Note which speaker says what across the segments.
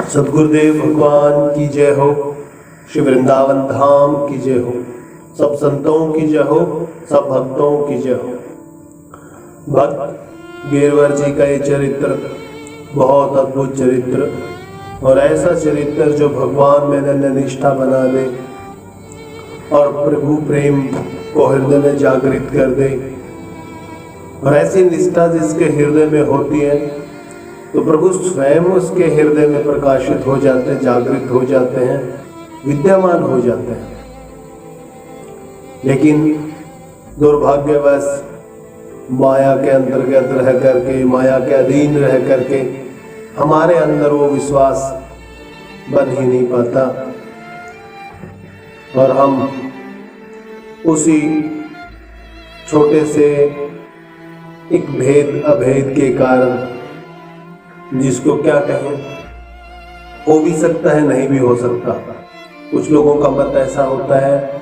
Speaker 1: सदगुरुदेव भगवान की जय हो। श्री वृंदावन धाम की जय हो। सब संतों की जय हो, सब भक्तों की जय हो। भक्त गिरवर जी का ये चरित्र बहुत अद्भुत चरित्र, और ऐसा चरित्र जो भगवान में अनन्य निष्ठा बना दे और प्रभु प्रेम को हृदय में जागृत कर दे। और ऐसी निष्ठा जिसके हृदय में होती है तो प्रभु स्वयं उसके हृदय में प्रकाशित हो जाते हैं, जागृत हो जाते हैं, विद्यमान हो जाते हैं। लेकिन दुर्भाग्यवश माया के अंतर्गत रह करके, माया के अधीन रह करके हमारे अंदर वो विश्वास बन ही नहीं पाता, और हम उसी छोटे से एक भेद अभेद के कारण, जिसको क्या कहें, हो भी सकता है नहीं भी हो सकता। कुछ लोगों का मत ऐसा होता है,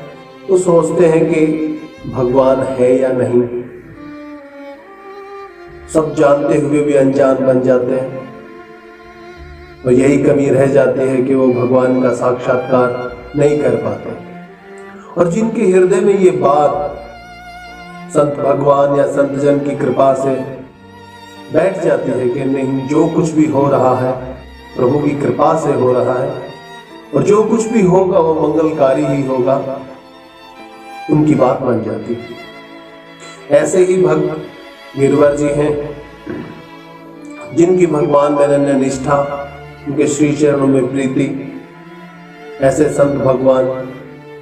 Speaker 1: वो सोचते हैं कि भगवान है या नहीं, सब जानते हुए भी अनजान बन जाते हैं। और यही कमी रह जाती है कि वो भगवान का साक्षात्कार नहीं कर पाते। और जिनके हृदय में ये बात संत भगवान या संत जन की कृपा से बैठ जाती है कि नहीं, जो कुछ भी हो रहा है प्रभु की कृपा से हो रहा है, और जो कुछ भी होगा वो मंगलकारी ही होगा, उनकी बात बन जाती है। ऐसे ही भक्त गिरवर जी हैं, जिनकी भगवान में अनन्य निष्ठा, उनके श्री चरणों में प्रीति। ऐसे संत भगवान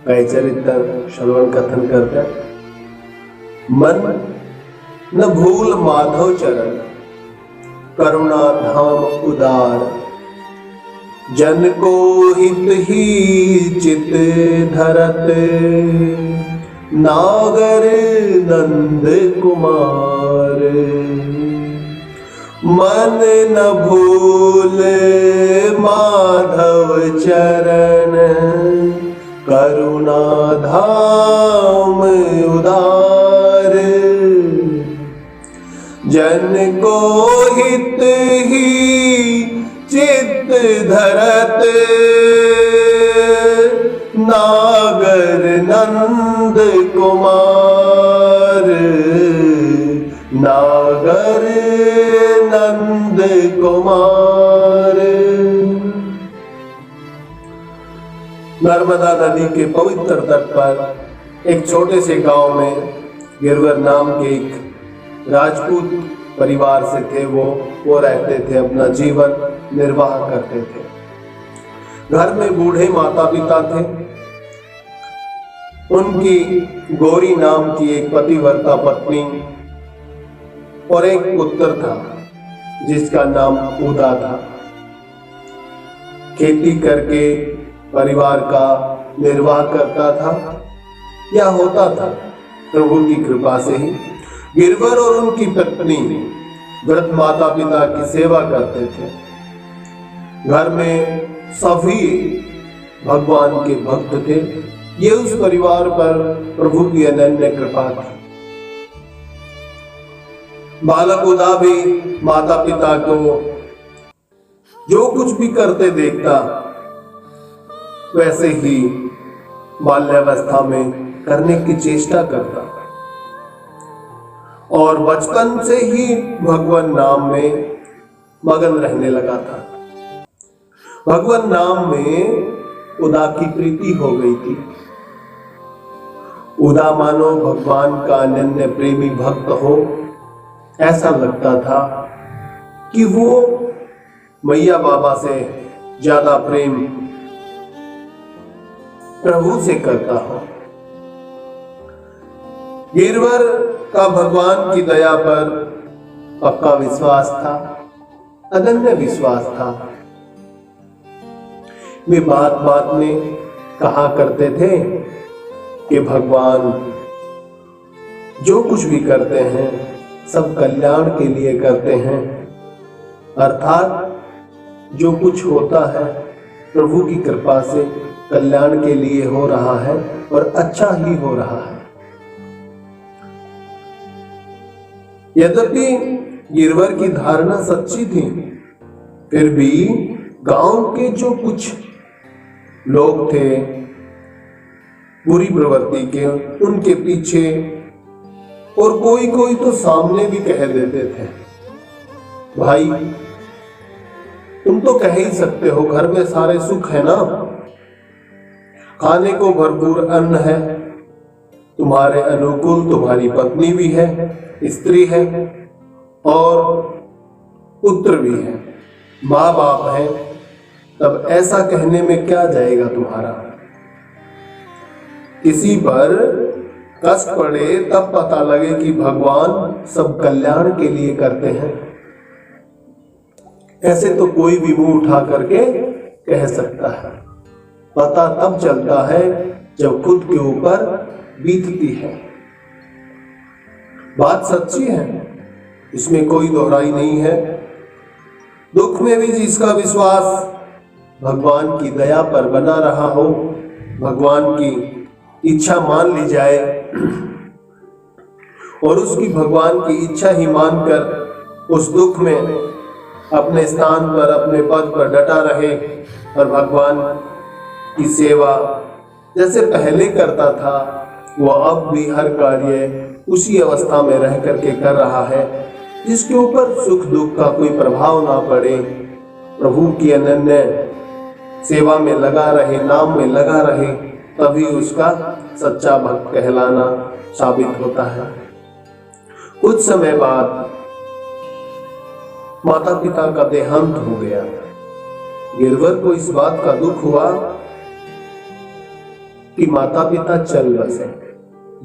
Speaker 1: का चरित्र श्रवण कथन करते हैं। मन न भूल माधव चरण, करुणा धाम उदार, जन को हित ही चित धरत, नागर नंद कुमार। मन न भूल माधव चरण, करुणा धाम उदार, जन को हित ही चित धरत, नागर नंद कुमार, नागर नंद कुमार। नर्मदा नदी के पवित्र तट पर एक छोटे से गांव में गिरवर नाम के एक राजपूत परिवार से थे। वो रहते थे, अपना जीवन निर्वाह करते थे। घर में बूढ़े माता पिता थे। उनकी गौरी नाम की एक पतिव्रता पत्नी और एक पुत्र था जिसका नाम उदा था। खेती करके परिवार का निर्वाह करता था, या होता था प्रभु की कृपा से ही। गिरवर और उनकी पत्नी व्रत माता पिता की सेवा करते थे। घर में सभी भगवान के भक्त थे। ये उस परिवार पर प्रभु की अनन्य कृपा थी। बालक उदा भी माता पिता को जो कुछ भी करते देखता, वैसे ही बाल्यावस्था में करने की चेष्टा करता, और बचपन से ही भगवान नाम में मगन रहने लगा था। भगवान नाम में उदा की प्रीति हो गई थी। उदा मानो भगवान का अनन्य प्रेमी भक्त हो, ऐसा लगता था कि वो मैया बाबा से ज्यादा प्रेम प्रभु से करता हो। गिरवर का भगवान की दया पर पक्का विश्वास था, अनन्य विश्वास था। वे बात बात में कहा करते थे कि भगवान जो कुछ भी करते हैं सब कल्याण के लिए करते हैं, अर्थात जो कुछ होता है प्रभु की कृपा से कल्याण के लिए हो रहा है और अच्छा ही हो रहा है। यद्यपि गिरवर की धारणा सच्ची थी, फिर भी गांव के जो कुछ लोग थे बुरी प्रवृत्ति के, उनके पीछे, और कोई कोई तो सामने भी कह देते थे, भाई तुम तो कह ही सकते हो, घर में सारे सुख है ना, खाने को भरपूर अन्न है, तुम्हारे अनुकूल तुम्हारी पत्नी भी है, स्त्री है और पुत्र भी है, माँ बाप है, तब ऐसा कहने में क्या जाएगा तुम्हारा। किसी पर कष्ट पड़े तब पता लगे कि भगवान सब कल्याण के लिए करते हैं। ऐसे तो कोई भी मुंह उठा करके कह सकता है, पता तब चलता है जब खुद के ऊपर बीतती है। बात सच्ची है, इसमें कोई दोहराई नहीं है। दुख में भी जिसका विश्वास भगवान की दया पर बना रहा हो, भगवान की इच्छा मान ली जाए और उसकी भगवान की इच्छा ही मानकर उस दुख में अपने स्थान पर, अपने पद पर डटा रहे और भगवान की सेवा जैसे पहले करता था, वो अब भी हर कार्य उसी अवस्था में रह करके कर रहा है, जिसके ऊपर सुख दुख का कोई प्रभाव ना पड़े, प्रभु की अनन्य सेवा में लगा रहे, नाम में लगा रहे, तभी उसका सच्चा भक्त कहलाना साबित होता है। कुछ समय बाद माता पिता का देहांत हो गया। गिरवर को इस बात का दुख हुआ कि माता पिता चल बसे।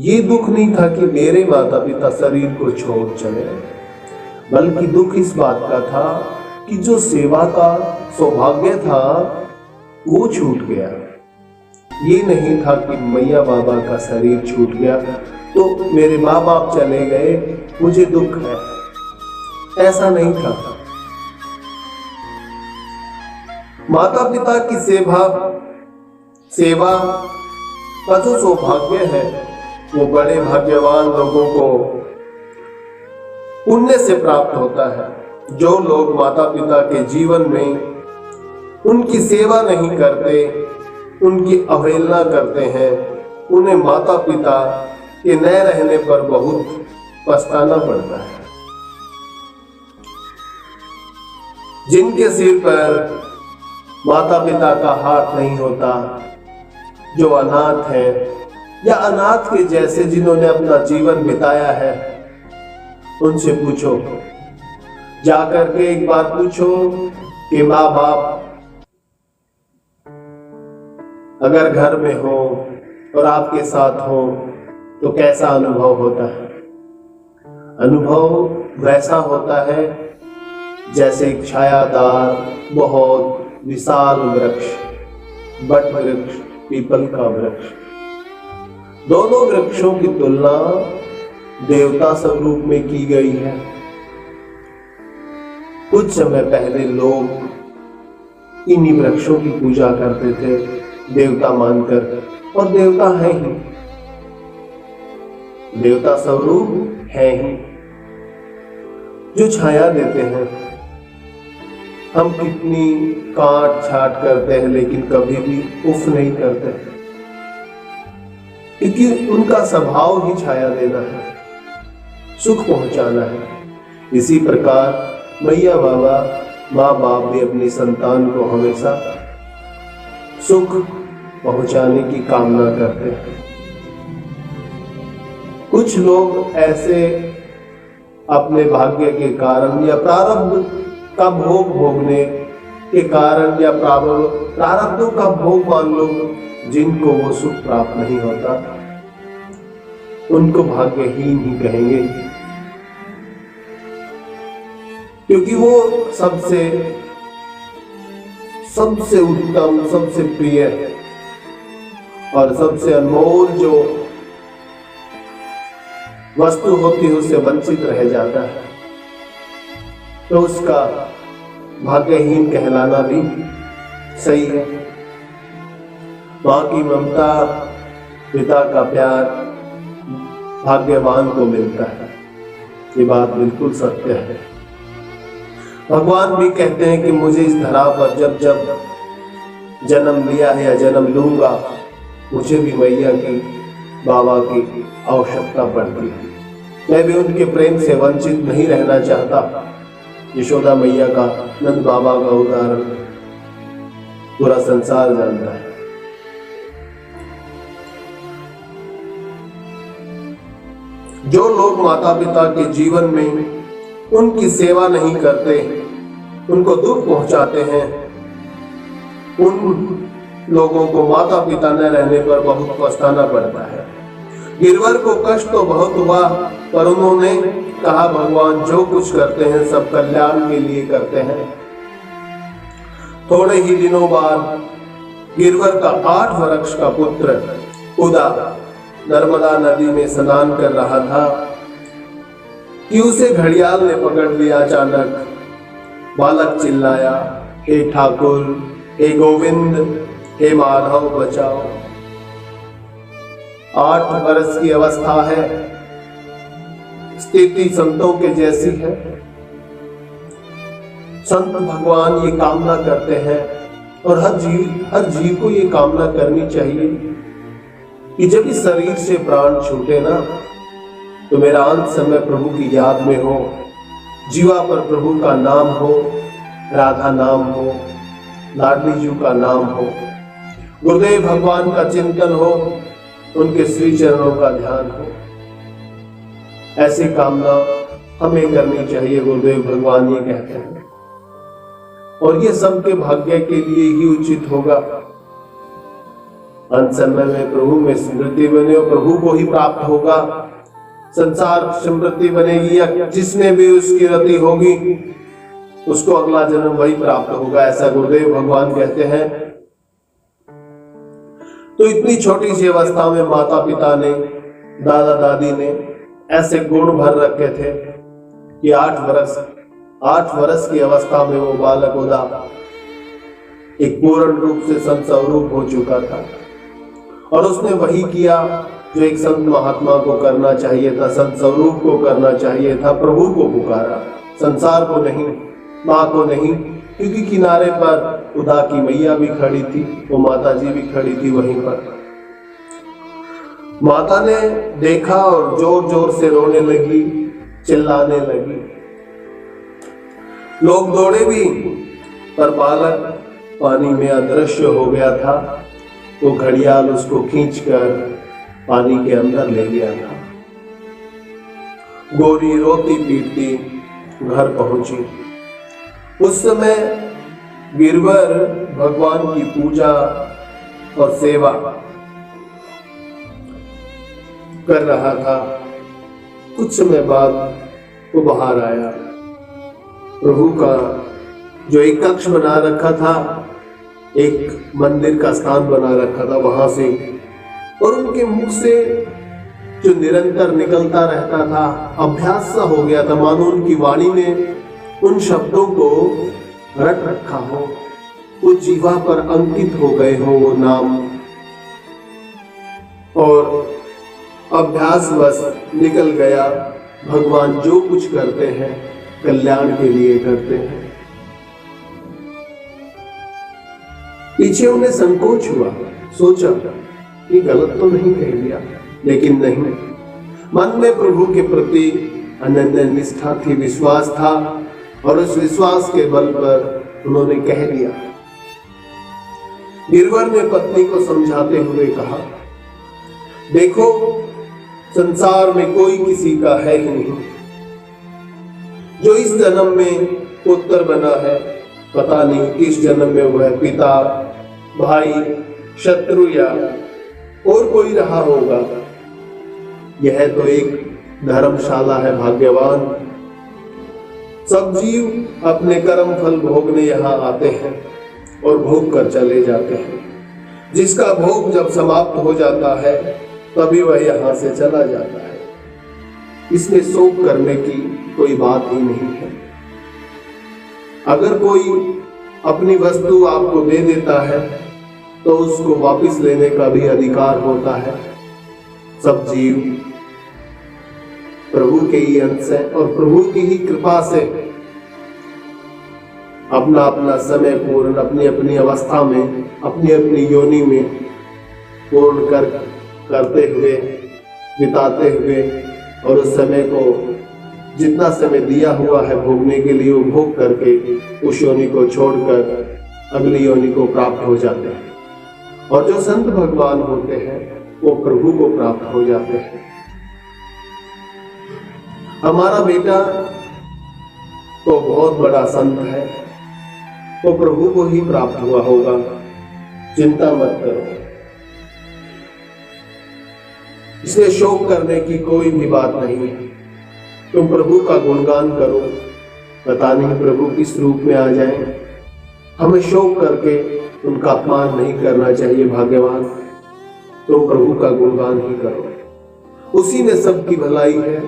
Speaker 1: ये दुख नहीं था कि मेरे माता पिता शरीर को छोड़ चले, बल्कि दुख इस बात का था कि जो सेवा का सौभाग्य था वो छूट गया। ये नहीं था कि मैया बाबा का शरीर छूट गया तो मेरे माँ बाप चले गए, मुझे दुख है, ऐसा नहीं था। माता पिता की सेवा का जो सौभाग्य है वो बड़े भाग्यवान लोगों को पुण्य से प्राप्त होता है। जो लोग माता पिता के जीवन में उनकी सेवा नहीं करते, उनकी अवहेलना करते हैं, उन्हें माता पिता के न रहने पर बहुत पछताना पड़ता है। जिनके सिर पर माता पिता का हाथ नहीं होता, जो अनाथ है या अनाथ के जैसे जिन्होंने अपना जीवन बिताया है, उनसे पूछो, जाकर के एक बार पूछो कि माँ बाप अगर घर में हो और आपके साथ हो तो कैसा अनुभव होता है। अनुभव वैसा होता है जैसे एक छायादार बहुत विशाल वृक्ष, बट वृक्ष, पीपल का वृक्ष। दोनों वृक्षों की तुलना देवता स्वरूप में की गई है। कुछ समय पहले लोग इन्हीं वृक्षों की पूजा करते थे देवता मानकर, और देवता है ही, देवता स्वरूप है ही, जो छाया देते हैं। हम कितनी काट छाट करते हैं लेकिन कभी भी उफ नहीं करते, क्योंकि उनका स्वभाव ही छाया देना है, सुख पहुंचाना है। इसी प्रकार मैया बाबा, माँ बाप भी अपनी संतान को हमेशा सुख पहुंचाने की कामना करते हैं। कुछ लोग ऐसे अपने भाग्य के कारण या प्रारब्ध का भोग भोगने के कारण या प्रारब्धों का भोग मान लो, जिनको वो सुख प्राप्त नहीं होता, उनको भाग्यहीन ही कहेंगे, क्योंकि वो सबसे उत्तम, सबसे प्रिय और सबसे अनमोल जो वस्तु होती है उससे वंचित रह जाता है, तो उसका भाग्यहीन कहलाना भी सही है। माँ की ममता, पिता का प्यार भाग्यवान को मिलता है, ये बात बिल्कुल सत्य है। भगवान भी कहते हैं कि मुझे इस धरा पर जब जब जन्म लिया है या जन्म लूंगा, मुझे भी मैया की, बाबा की आवश्यकता पड़ती है। मैं भी उनके प्रेम से वंचित नहीं रहना चाहता। यशोदा मैया का, नंद बाबा का उदाहरण पूरा संसार जानता है। जो लोग माता पिता के जीवन में उनकी सेवा नहीं करते, उनको दुख पहुंचाते हैं, उन लोगों को माता पिता न रहने पर बहुत पछताना पड़ता है। गिरवर को कष्ट तो बहुत हुआ, पर उन्होंने कहा भगवान जो कुछ करते हैं सब कल्याण के लिए करते हैं। थोड़े ही दिनों बाद गिरवर का 8 वर्ष का पुत्र उदा नर्मदा नदी में स्नान कर रहा था कि उसे घड़ियाल ने पकड़ लिया। अचानक बालक चिल्लाया, हे ठाकुर, हे गोविंद, हे माधव बचाओ। 8 वर्ष की अवस्था है, स्थिति संतों के जैसी है। संत भगवान ये कामना करते हैं और हर जीव को ये कामना करनी चाहिए कि जब इस शरीर से प्राण छूटे ना, तो मेरा अंत समय प्रभु की याद में हो, जीवा पर प्रभु का नाम हो, राधा नाम हो, लाडली जी का नाम हो, गुरुदेव भगवान का चिंतन हो, उनके श्री चरणों का ध्यान हो। ऐसी कामना हमें करनी चाहिए, गुरुदेव भगवान ये कहते हैं। और ये सबके भाग्य के लिए ही उचित होगा। अंत समय में प्रभु में स्मृति बने और प्रभु को ही प्राप्त होगा। संसार स्मृति बनेगी या जिसमें भी उसकी रति होगी, उसको अगला जन्म वही प्राप्त होगा, ऐसा गुरुदेव भगवान कहते हैं। तो इतनी छोटी सी अवस्था में माता पिता ने, दादा दादी ने ऐसे गुण भर रखे थे कि 8 वर्ष की अवस्था में वो बालक उदा एक पूर्ण रूप से संत स्वरूप हो चुका था। और उसने वही किया जो एक संत महात्मा को करना चाहिए था, संत स्वरूप को करना चाहिए था। प्रभु को पुकारा, संसार को नहीं, माँ को नहीं, क्योंकि किनारे पर उदा की मैया भी खड़ी थी, वो माता जी भी खड़ी थी वहीं पर। माता ने देखा और जोर जोर से रोने लगी, चिल्लाने लगी। लोग दौड़े भी, पर बालक पानी में अदृश्य हो गया था। वो घड़ियाल उसको खींचकर पानी के अंदर ले गया था। गोरी रोती पीटती घर पहुंची। उस समय गिरवर भगवान की पूजा और सेवा कर रहा था। कुछ समय बाद वो बाहर आया। प्रभु का जो एक कक्ष बना रखा था, एक मंदिर का स्थान बना रखा था, वहां से, और उनके मुख से जो निरंतर निकलता रहता था, अभ्यास सा हो गया था, मानो उनकी वाणी ने उन शब्दों को रट रखा हो, वो जीवा पर अंकित हो गए हो वो नाम, और अभ्यासवश निकल गया। भगवान जो कुछ करते हैं कल्याण के लिए करते हैं। पीछे उन्हें संकोच हुआ, सोचा कि गलत तो नहीं कह दिया, लेकिन नहीं, मन में प्रभु के प्रति अनन्य निष्ठा थी, विश्वास था, और उस विश्वास के बल पर उन्होंने कह दिया। गिरवर ने पत्नी को समझाते हुए कहा, देखो संसार में कोई किसी का है ही नहीं। जो इस जन्म में पुत्र बना है, पता नहीं किस जन्म में वह पिता, भाई, शत्रु या और कोई रहा होगा। यह तो एक धर्मशाला है, भाग्यवान। सब जीव अपने कर्म फल भोगने यहाँ आते हैं और भोग कर चले जाते हैं। जिसका भोग जब समाप्त हो जाता है तभी वह यहाँ से चला जाता है। इसमें शोक करने की कोई बात ही नहीं है। अगर कोई अपनी वस्तु आपको दे देता है तो उसको वापस लेने का भी अधिकार होता है। सब जीव प्रभु के ही अंश है और प्रभु की ही कृपा से अपना अपना समय पूर्ण अपनी अपनी अवस्था में, अपनी अपनी योनि में पूर्ण करते हुए, बिताते हुए, और उस समय को जितना समय दिया हुआ है भोगने के लिए वो भोग करके उस योनि को छोड़कर अगली योनि को प्राप्त हो जाते हैं। और जो संत भगवान होते हैं वो प्रभु को प्राप्त हो जाते हैं। हमारा बेटा तो बहुत बड़ा संत है, वो प्रभु को ही प्राप्त हुआ होगा, चिंता मत करो। इसलिए शोक करने की कोई भी बात नहीं है। तुम प्रभु का गुणगान करो, पता नहीं प्रभु किस रूप में आ जाए। हमें शोक करके उनका अपमान नहीं करना चाहिए। भाग्यवान, तुम प्रभु का गुणगान ही करो। उसी में सबकी भलाई है,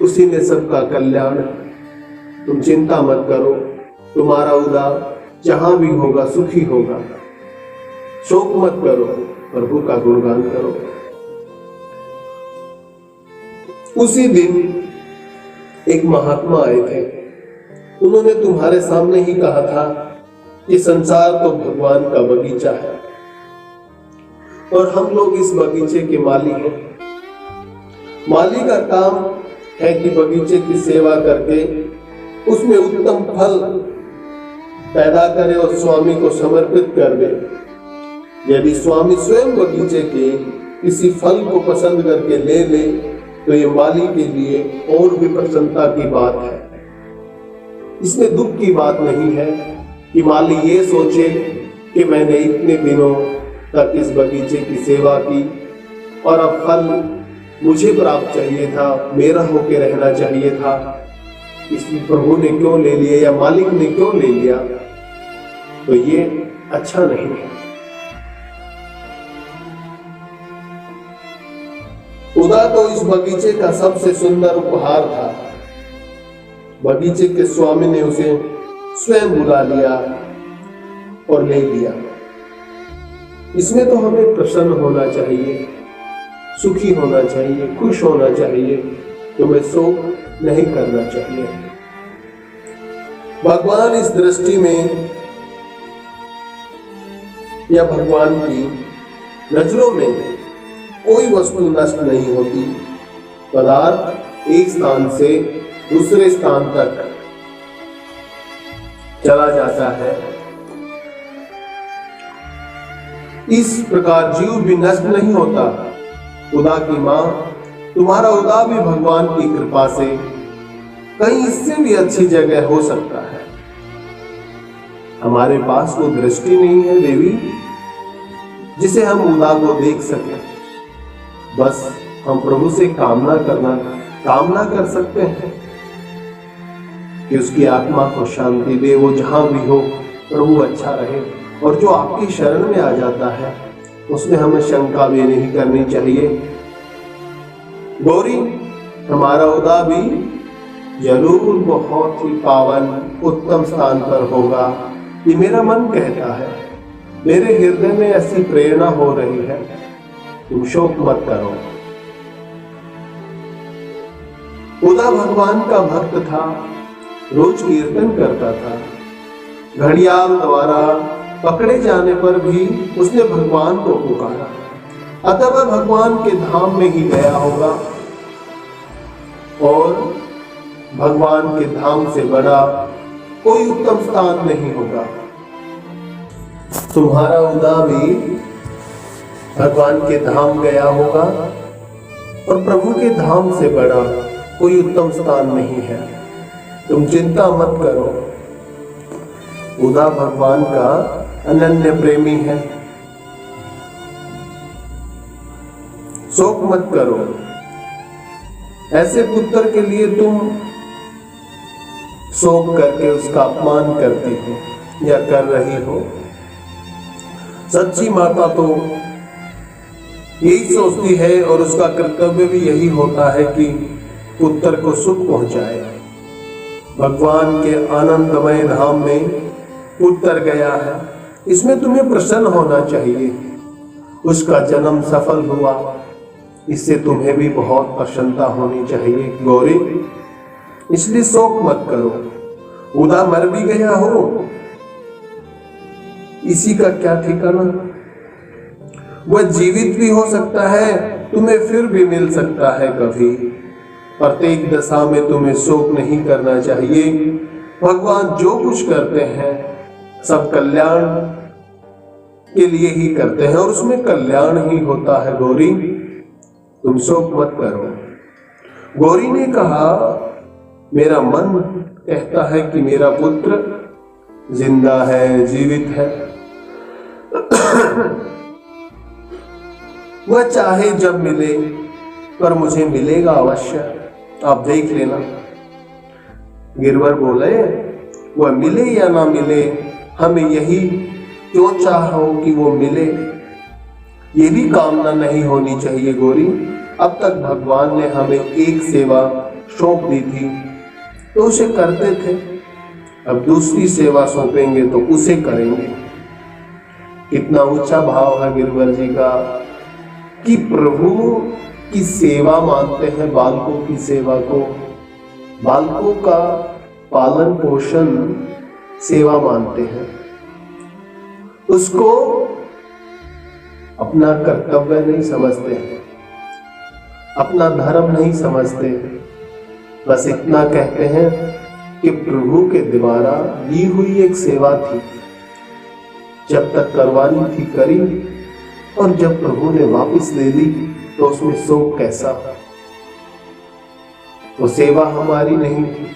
Speaker 1: उसी में सबका कल्याण है। तुम चिंता मत करो, तुम्हारा उदार जहां भी होगा सुखी होगा। शोक मत करो, प्रभु का गुणगान करो। उसी दिन एक महात्मा आए थे। उन्होंने तुम्हारे सामने ही कहा था कि संसार तो भगवान का बगीचा है और हम लोग इस बगीचे के माली हैं। माली का काम है कि बगीचे की सेवा करके उसमें उत्तम फल पैदा करे और स्वामी को समर्पित कर दे। यदि स्वामी स्वयं बगीचे के किसी फल को पसंद करके ले ले तो ये माली के लिए और भी प्रसन्नता की बात है। इसमें दुख की बात नहीं है कि माली ये सोचे कि मैंने इतने दिनों तक इस बगीचे की सेवा की और अब फल मुझे प्राप्त चाहिए था, मेरा होके रहना चाहिए था, इसलिए प्रभु ने क्यों ले लिया या मालिक ने क्यों ले लिया, तो ये अच्छा नहीं है। खुदा तो इस बगीचे का सबसे सुंदर उपहार था। बगीचे के स्वामी ने उसे स्वयं बुला लिया और ले लिया। इसमें तो हमें प्रसन्न होना चाहिए, सुखी होना चाहिए, खुश होना चाहिए, तुम्हें शोक नहीं करना चाहिए। भगवान इस दृष्टि में या भगवान की नजरों में कोई वस्तु नष्ट नहीं होती। पदार्थ एक स्थान से दूसरे स्थान तक चला जाता है। इस प्रकार जीव भी नष्ट नहीं होता। खुदा की मां, तुम्हारा उदा भी भगवान की कृपा से कहीं इससे भी अच्छी जगह हो सकता है। हमारे पास वो दृष्टि नहीं है देवी जिसे हम उदा को देख सकें। बस हम प्रभु से कामना कर सकते हैं कि उसकी आत्मा को शांति दे, वो जहां भी हो प्रभु अच्छा रहे। और जो आपकी शरण में आ जाता है उसमें हमें शंका भी नहीं करनी चाहिए। गौरी, हमारा उदा भी जरूर बहुत ही पावन उत्तम स्थान पर होगा, ये मेरा मन कहता है। मेरे हृदय में ऐसी प्रेरणा हो रही है, तुम शोक मत करो। उदा भगवान का भक्त था, रोज कीर्तन करता था। घड़ियाल द्वारा पकड़े जाने पर भी उसने भगवान को पुकारा। अतः वह भगवान के धाम में ही गया होगा और भगवान के धाम से बड़ा कोई उत्तम स्थान नहीं होगा। तुम्हारा उदा भी भगवान के धाम गया होगा और प्रभु के धाम से बड़ा कोई उत्तम स्थान नहीं है। तुम चिंता मत करो। उदा भगवान का अनन्य प्रेमी है, शोक मत करो। ऐसे पुत्र के लिए तुम शोक करके उसका अपमान करती हो या कर रही हो। सच्ची माता तो यही सोचती है और उसका कर्तव्य भी यही होता है कि पुत्र को सुख पहुंचाए। भगवान के आनंदमय धाम में पुत्र गया है, इसमें तुम्हें प्रसन्न होना चाहिए। उसका जन्म सफल हुआ, इससे तुम्हें भी बहुत प्रसन्नता होनी चाहिए गौरी। इसलिए शोक मत करो। उदा मर भी गया हो इसी का क्या ठिकाना। वह जीवित भी हो सकता है, तुम्हें फिर भी मिल सकता है कभी। प्रत्येक दशा में तुम्हें शोक नहीं करना चाहिए। भगवान जो कुछ करते हैं सब कल्याण के लिए ही करते हैं और उसमें कल्याण ही होता है। गौरी, तुम शोक मत करो। गौरी ने कहा, मेरा मन कहता है कि मेरा पुत्र जिंदा है, जीवित है। वह चाहे जब मिले, पर मुझे मिलेगा अवश्य, आप देख लेना। गिरवर बोले, वह मिले या ना मिले, हमें यही क्यों चाहो कि वो मिले, ये भी कामना नहीं होनी चाहिए। गौरी, अब तक भगवान ने हमें एक सेवा सौंप दी थी तो उसे करते थे, अब दूसरी सेवा सौंपेंगे तो उसे करेंगे। कितना ऊंचा भाव है गिरवर जी का कि प्रभु की सेवा मानते हैं, बालकों की सेवा को, बालकों का पालन पोषण सेवा मानते हैं, उसको अपना कर्तव्य नहीं समझते, अपना धर्म नहीं समझते। बस इतना कहते हैं कि प्रभु के द्वारा दी हुई एक सेवा थी, जब तक करवानी थी करी, और जब प्रभु ने वापस ले ली तो उसमें शोक कैसा। वो सेवा हमारी नहीं थी,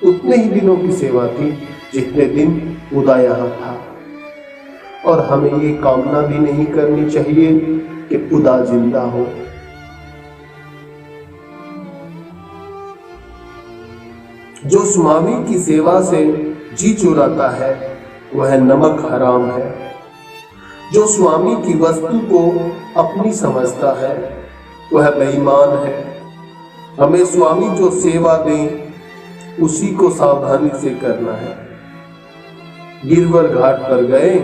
Speaker 1: उतने ही दिनों की सेवा थी जितने दिन उदा यहाँ था, और हमें ये कामना भी नहीं करनी चाहिए कि उदा जिंदा हो। जो स्वामी की सेवा से जी चुराता है वह नमक हराम है। जो स्वामी की वस्तु को अपनी समझता है वह बेईमान है। हमें स्वामी जो सेवा दें उसी को सावधानी से करना है। गिरवर घाट पर गए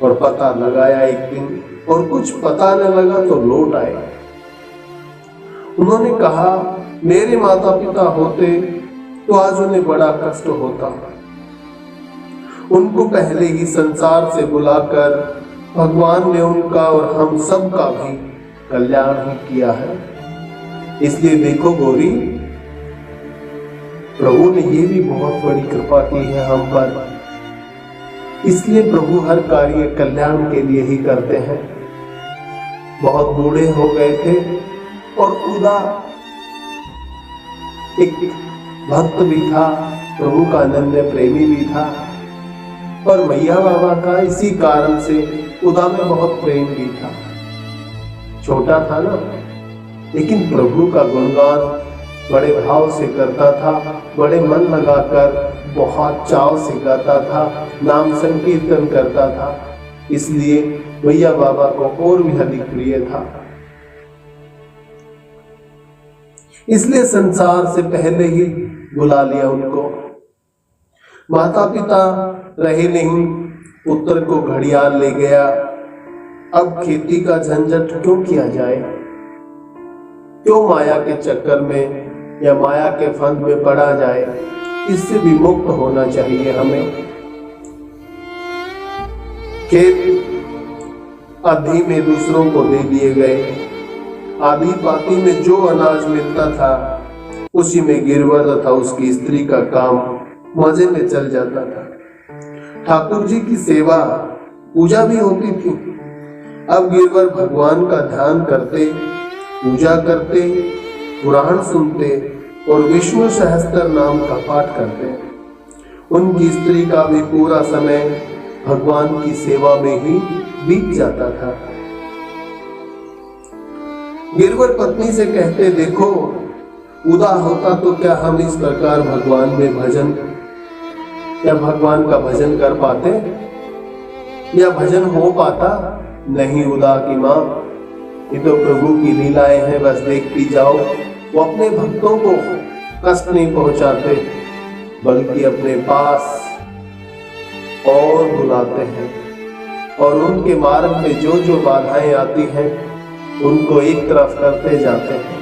Speaker 1: और पता लगाया एक दिन, और कुछ पता न लगा तो लौट आए। उन्होंने कहा, मेरे माता पिता होते तो आज उन्हें बड़ा कष्ट होता, उनको पहले ही संसार से बुलाकर भगवान ने उनका और हम सब का भी कल्याण ही किया है। इसलिए देखो गौरी, प्रभु ने ये भी बहुत बड़ी कृपा की है हम पर, इसलिए प्रभु हर कार्य कल्याण के लिए ही करते हैं। बहुत बूढ़े हो गए थे और उदा एक भक्त भी था, प्रभु का अनन्य प्रेमी भी था, और मैया बाबा का इसी कारण से उदा में बहुत प्रेम भी था। छोटा था ना, लेकिन प्रभु का गुणगान बड़े भाव से करता था, बड़े मन लगाकर बहुत चाव से गाता था, नाम संकीर्तन करता था, इसलिए मैया बाबा को और भी अधिक प्रिय था। इसलिए संसार से पहले ही बुला लिया उनको। माता पिता रहे नहीं, पुत्र को घड़ियाल ले गया। अब खेती का झंझट क्यों किया जाए, क्यों माया के चक्कर में या माया के फंद में पड़ा जाए, इससे भी मुक्त होना चाहिए हमें। खेत आधी में दूसरों को दे दिए गए, आधी पाती में जो अनाज मिलता था उसी में गिरवर तथा उसकी स्त्री का काम मजे में चल जाता था। ठाकुर जी की सेवा पूजा भी होती थी। अब गिरवर भगवान का ध्यान करते, पूजा करते, पुराण सुनते और विष्णु सहस्त्र नाम का पाठ करते। उनकी स्त्री का भी पूरा समय भगवान की सेवा में ही बीत जाता था। गिरवर पत्नी से कहते, देखो उदा होता तो क्या हम इस प्रकार भगवान में भजन या भगवान का भजन कर पाते, या भजन हो पाता? नहीं उदा की माँ, ये तो प्रभु की लीलाएं हैं, बस देखती जाओ। वो अपने भक्तों को कष्ट नहीं पहुंचाते, बल्कि अपने पास और बुलाते हैं, और उनके मार्ग में जो जो बाधाएं आती हैं उनको एक तरफ करते जाते हैं।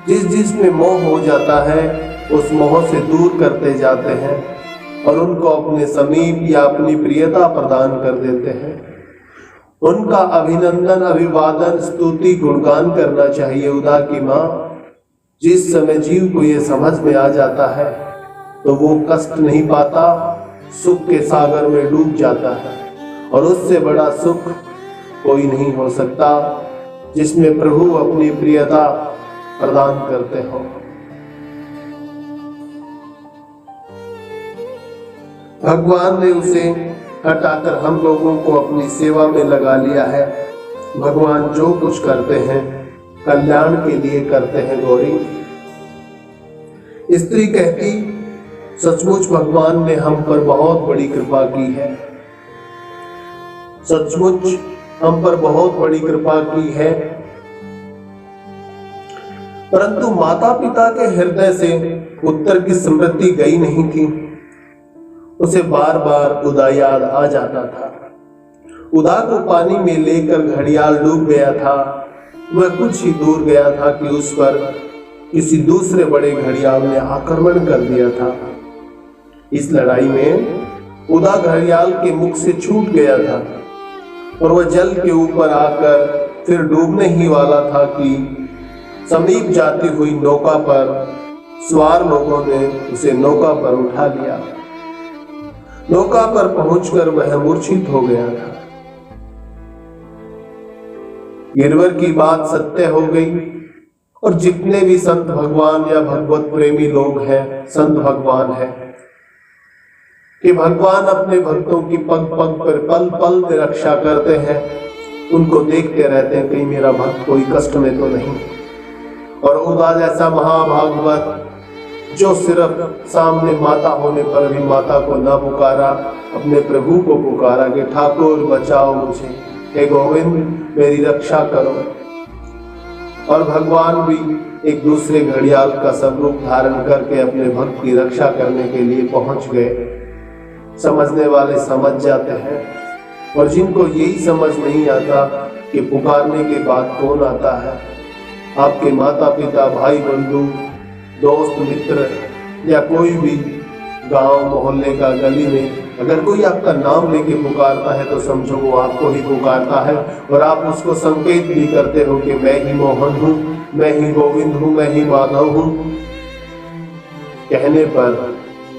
Speaker 1: जिस जिसमें मोह हो जाता है उस मोह से दूर करते जाते हैं। और उनको अपने समीप या अपनी प्रियता प्रदान कर देते हैं। उनका अभिनंदन, अभिवादन, स्तुति, गुणगान करना चाहिए। उदा की माँ, जिस समय जीव को ये समझ में आ जाता है तो वो कष्ट नहीं पाता, सुख के सागर में डूब जाता है। और उससे बड़ा सुख कोई नहीं हो सकता जिसमें प्रभु अपनी प्रियता प्रदान करते हो। भगवान ने उसे हटाकर हम लोगों को अपनी सेवा में लगा लिया है। भगवान जो कुछ करते हैं कल्याण के लिए करते हैं। गौरी स्त्री कहती, सचमुच भगवान ने हम पर बहुत बड़ी कृपा की है, सचमुच हम पर बहुत बड़ी कृपा की है। परंतु माता पिता के हृदय से उत्तर की स्मृति गई नहीं थी। उसे बार बार उदा याद आ जाता था। उदा को पानी में लेकर घड़ियाल डूब गया था। वह कुछ ही दूर गया था कि उस पर किसी दूसरे बड़े घड़ियाल ने आक्रमण कर दिया था। इस लड़ाई में उदा घड़ियाल के मुख से छूट गया था और वह जल के ऊपर आकर फिर डूबने ही वाला था कि समीप जाती हुई नौका पर सवार लोगों ने उसे नौका पर उठा लिया। नौका पर पहुंचकर वह मूर्छित हो गया था। गिरवर की बात सत्य हो गई और जितने भी संत भगवान या भगवत प्रेमी लोग हैं, संत भगवान है कि भगवान अपने भक्तों की पग पग पर पल पल में रक्षा करते हैं। उनको देखते रहते हैं कहीं मेरा भक्त कोई कष्ट में तो नहीं। और उदा जैसा महाभागवत जो सिर्फ सामने माता होने पर भी माता को न पुकारा, अपने प्रभु को पुकारा कि ठाकुर बचाओ मुझे, हे गोविंद मेरी रक्षा करो। और भगवान भी एक दूसरे घड़ियाल का स्वरूप धारण करके अपने भक्त की रक्षा करने के लिए पहुंच गए। समझने वाले समझ जाते हैं और जिनको यही समझ नहीं आता कि पुकारने के बाद कौन आता है, आपके माता पिता, भाई बंधु, दोस्त मित्र या कोई भी गांव मोहल्ले का गली में अगर कोई आपका नाम लेके पुकारता है तो समझो वो आपको ही पुकारता है। और आप उसको संकेत भी करते हो कि मैं ही मोहन हूँ, मैं ही गोविंद हूँ, मैं ही माधव हूँ। कहने पर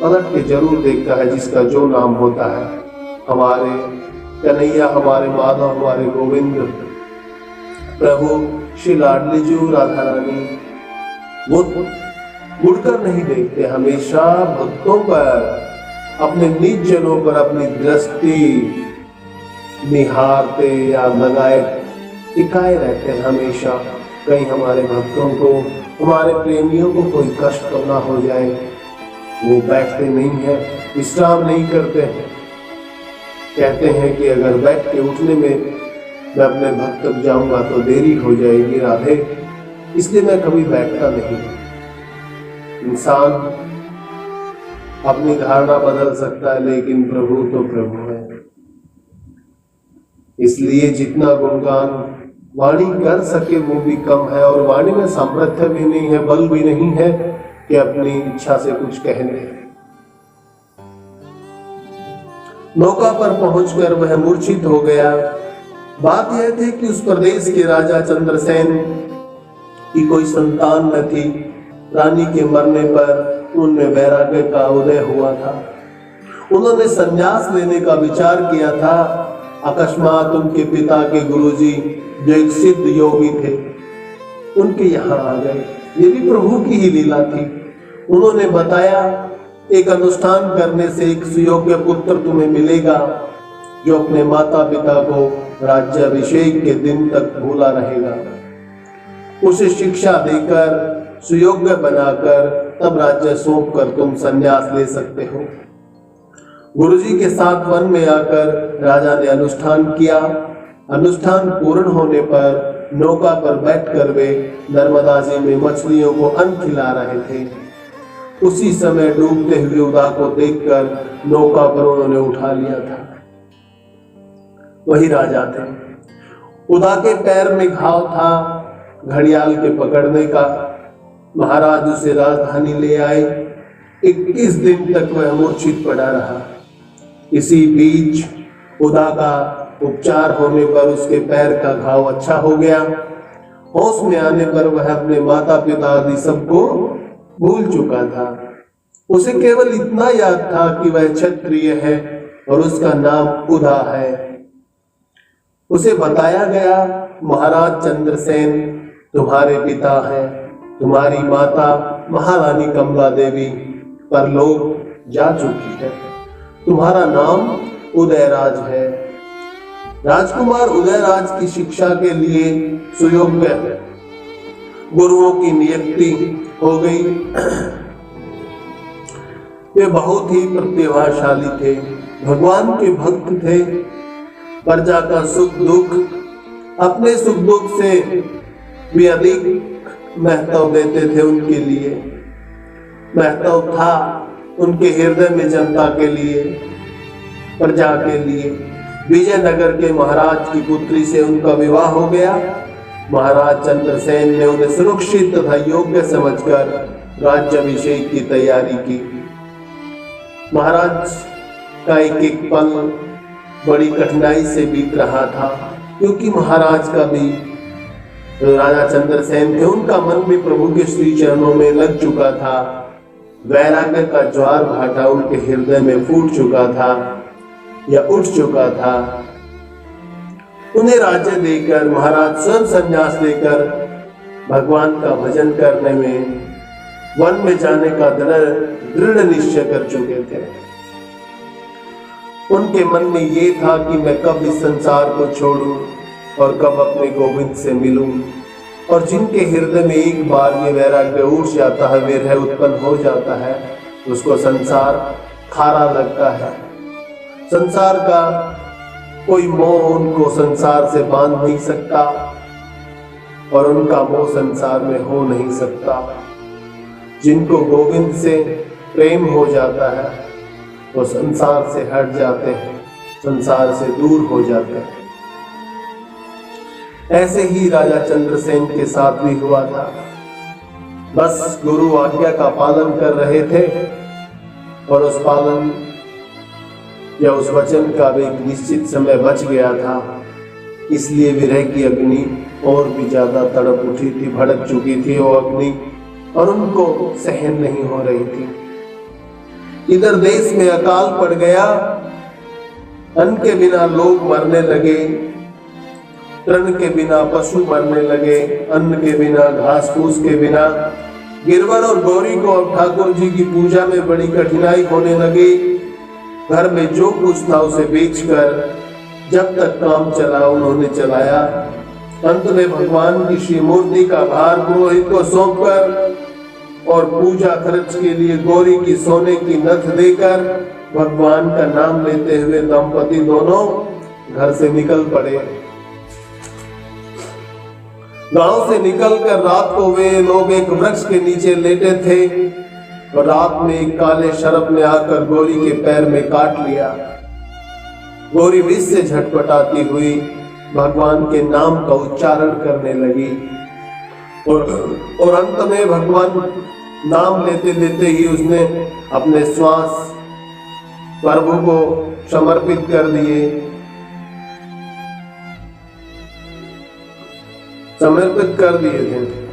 Speaker 1: पलट के जरूर देखता है जिसका जो नाम होता है। हमारे कन्हैया, हमारे माधव, हमारे गोविंद प्रभु श्री लाडली जी राधा रानी, वो मुड़कर नहीं देखते, हमेशा भक्तों पर, अपने निज जनों पर अपनी दृष्टि निहारते या लगाए टिकाए रहते हैं हमेशा। कहीं हमारे भक्तों को, हमारे प्रेमियों को कोई कष्ट तो ना हो जाए। वो बैठते नहीं है, विश्राम नहीं करते हैं। कहते हैं कि अगर बैठ के उठने में मैं अपने भक्त तक जाऊंगा तो देरी हो जाएगी राधे, इसलिए मैं कभी बैठता नहीं। इंसान अपनी धारणा बदल सकता है लेकिन प्रभु तो प्रभु है। इसलिए जितना गुणगान वाणी कर सके वो भी कम है। और वाणी में सामर्थ्य भी नहीं है, बल भी नहीं है कि अपनी इच्छा से कुछ कह ले। नौका पर पहुंचकर वह मूर्छित हो गया। बात यह थी कि उस प्रदेश के राजा चंद्रसेन की कोई संतान न थी। रानी के मरने पर उनमें वैराग्य का उदय हुआ था। उन्होंने संन्यास लेने का विचार किया था। अकस्मात उनके पिता के गुरुजी जो एक सिद्ध योगी थे उनके यहाँ आ गए। ये भी प्रभु की ही लीला थी। उन्होंने बताया एक अनुष्ठान करने से एक सुयोग्य पुत्र तुम्हें मिलेगा जो अपने माता पिता को राज्याभिषेक के दिन तक भूला रहेगा। उसे शिक्षा देकर सुयोग्य बनाकर तब राज्य सौंप कर तुम संन्यास ले सकते हो। गुरुजी के साथ वन में आकर राजा ने अनुष्ठान किया। अनुष्ठान पूर्ण होने पर नौका पर बैठकर वे नर्मदा जी में मछलियों को अन्न खिला रहे थे। उसी समय डूबते हुए उदा को देखकर नौका पर उन्होंने उठा लिया था। वही राजा थे। उदा के पैर में घाव था घड़ियाल के पकड़ने का। महाराज उसे राजधानी ले आए। 21 दिन तक वह मूर्छित पड़ा रहा। इसी बीच उदा का उपचार होने पर उसके पैर का घाव अच्छा हो गया। होश में आने पर वह अपने माता पिता आदि सबको भूल चुका था। उसे केवल इतना याद था कि वह क्षत्रिय है और उसका नाम उदा है। उसे बताया गया, महाराज चंद्रसेन तुम्हारे पिता हैं, तुम्हारी माता महारानी कमला देवी परलोक जा चुकी है, तुम्हारा नाम उदयराज है। राजकुमार उदयराज की शिक्षा के लिए सुयोग्य गुरुओं की नियुक्ति हो गई। वे बहुत ही प्रतिभाशाली थे, भगवान के भक्त थे। प्रजा का सुख दुख अपने सुख दुख से भी अधिक महत्व देते थे। उनके लिए महत्व था उनके हृदय में जनता के लिए, प्रजा के लिए। विजयनगर के महाराज की पुत्री से उनका विवाह हो गया। महाराज चंद्रसेन ने उन्हें सुरक्षित तथा योग्य समझकर राज्याभिषेक की तैयारी की। महाराज का एक एक पल बड़ी कठिनाई से बीत रहा था, क्योंकि महाराज का भी राजा चंद्रसेन थे, उनका मन भी प्रभु के श्री चरणों में लग चुका था। वैराग्य का ज्वार भाटा उनके हृदय में फूट चुका था या उठ चुका था। उन्हें राज्य देकर महाराज स्वयं संन्यास लेकर भगवान का भजन करने में, वन में जाने का दृढ़ निश्चय कर चुके थे। उनके मन में ये था कि मैं कब इस संसार को छोड़ूं और कब अपने गोविंद से मिलूं। और जिनके हृदय में एक बार ये वैराग्य उठ जाता है, विरह उत्पन्न हो जाता है, उसको संसार खारा लगता है। संसार का कोई मोह उनको संसार से बांध नहीं सकता और उनका मोह संसार में हो नहीं सकता। जिनको गोविंद से प्रेम हो जाता है वो संसार से हट जाते हैं, संसार से दूर हो जाते हैं। ऐसे ही राजा चंद्रसेन के साथ भी हुआ था। बस गुरु आज्ञा का पालन कर रहे थे और उस पालन या उस वचन का भी एक निश्चित समय बच गया था, इसलिए विरह की अग्नि और भी ज्यादा तड़प उठी थी, भड़क चुकी थी वो अग्नि और उनको सहन नहीं हो रही थी। इधर देश में अकाल पड़ गया, अन्न के बिना लोग मरने लगे, तृण के बिना पशु मरने लगे, अन्न के बिना, घास फूस के बिना। गिरवर और गौरी को अब ठाकुर जी की पूजा में बड़ी कठिनाई होने लगी। घर में जो कुछ था उसे बेचकर जब तक काम चला उन्होंने चलाया। अंत में भगवान की श्री मूर्ति का भार पुरोहित को सौंपकर और पूजा खर्च के लिए गौरी की सोने की नथ देकर भगवान का नाम लेते हुए दंपति दोनों घर से निकल पड़े। गांव से निकलकर रात को वे लोग एक वृक्ष के नीचे लेटे थे और रात में एक काले शरप ने आकर गौरी के पैर में काट लिया। गौरी विष से झटपटाती हुई भगवान के नाम का उच्चारण करने लगी और अंत में भगवान नाम लेते लेते ही उसने अपने श्वास प्रभु को समर्पित कर दिए, समर्पित कर दिए थे।